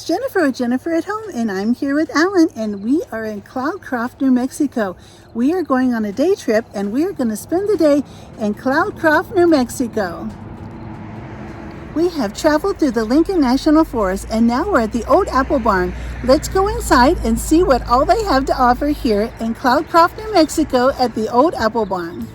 Jennifer with Jennifer at Home, and I'm here with Alan, and we are in Cloudcroft, New Mexico. We are going on a day trip, and we are going to spend the day in Cloudcroft, New Mexico. We have traveled through the Lincoln National Forest, and now we're at the Old Apple Barn. Let's go inside and see what all they have to offer here in Cloudcroft, New Mexico at the Old Apple Barn.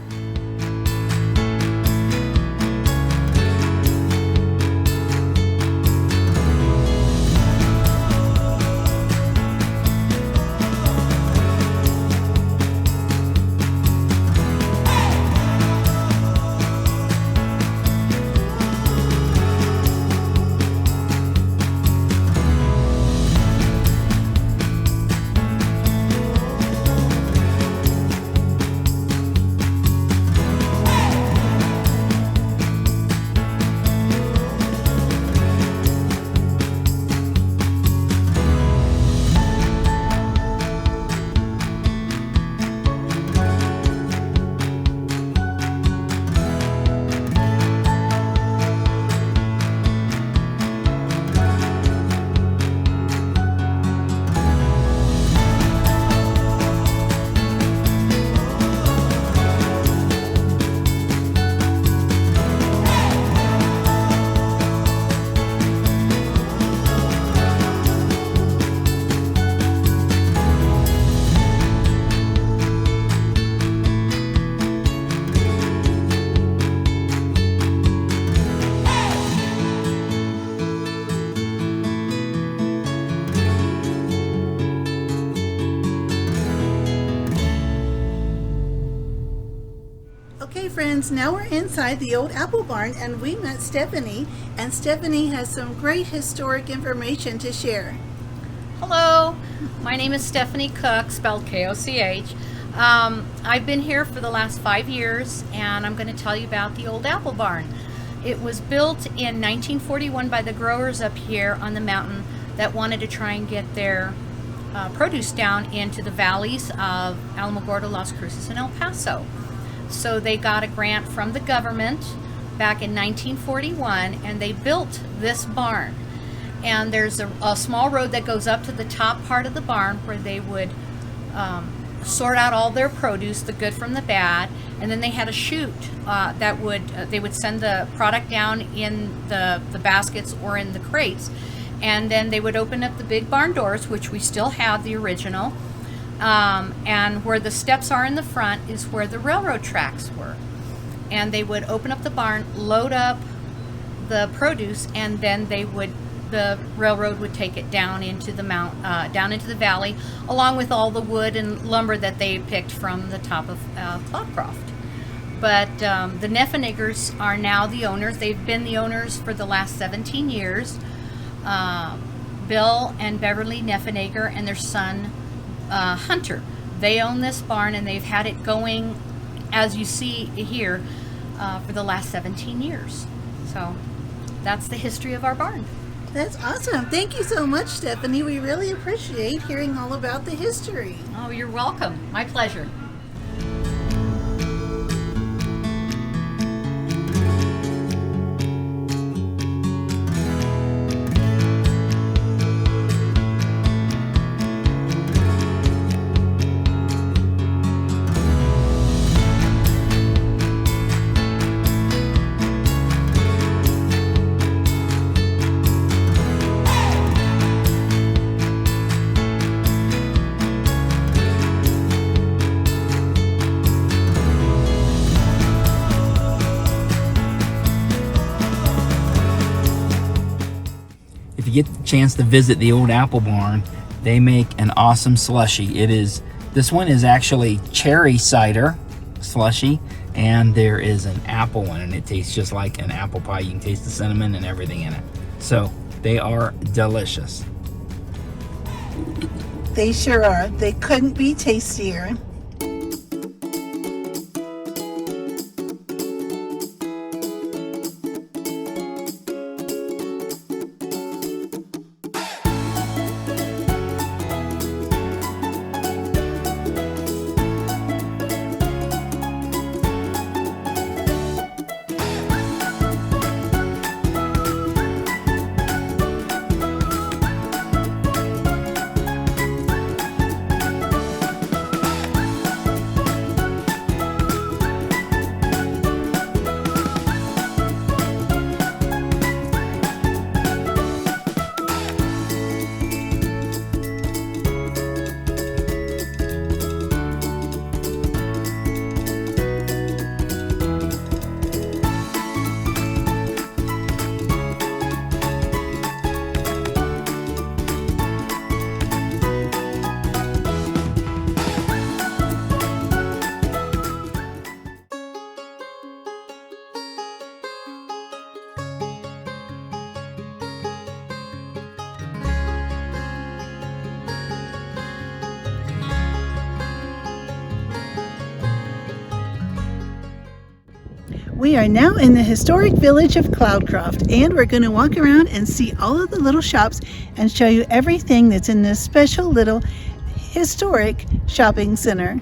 Okay friends, now we're inside the Old Apple Barn, and we met Stephanie, and Stephanie has some great historic information to share. Hello, my name is Stephanie Cook, spelled K-O-C-H. I've been here for the last 5 years, and I'm going to tell you about the Old Apple Barn. It was built in 1941 by the growers up here on the mountain that wanted to try and get their produce down into the valleys of Alamogordo, Las Cruces, and El Paso. So they got a grant from the government back in 1941, and they built this barn. And there's a small road that goes up to the top part of the barn where they would sort out all their produce, the good from the bad, and then they had a chute that they would send the product down in the baskets or in the crates, and then they would open up the big barn doors, which we still have the original. And where the steps are in the front is where the railroad tracks were. And they would open up the barn, load up the produce, and then the railroad would take it down into the down into the valley, along with all the wood and lumber that they picked from the top of Cloudcroft. But the Neffenegers are now the owners. They've been the owners for the last 17 years. Bill and Beverly Neffeneger and their son Hunter. They own this barn, and they've had it going, as you see here, for the last 17 years. So that's the history of our barn. That's awesome. Thank you so much, Stephanie. We really appreciate hearing all about the history. Oh, you're welcome. My pleasure. If you get the chance to visit the Old Apple Barn, they make an awesome slushy. This one is actually cherry cider slushy, and there is an apple in it. It tastes just like an apple pie. You can taste the cinnamon and everything in it. So they are delicious. They sure are. They couldn't be tastier. We are now in the historic village of Cloudcroft, and we're going to walk around and see all of the little shops and show you everything that's in this special little historic shopping center.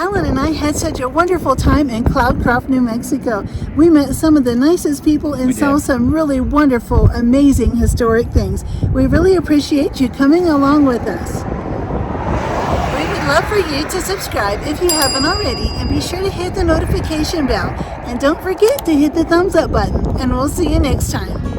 Alan and I had such a wonderful time in Cloudcroft, New Mexico. We met some of the nicest people and saw some really wonderful, amazing historic things. We really appreciate you coming along with us. We would love for you to subscribe if you haven't already, and be sure to hit the notification bell. And don't forget to hit the thumbs up button, and we'll see you next time.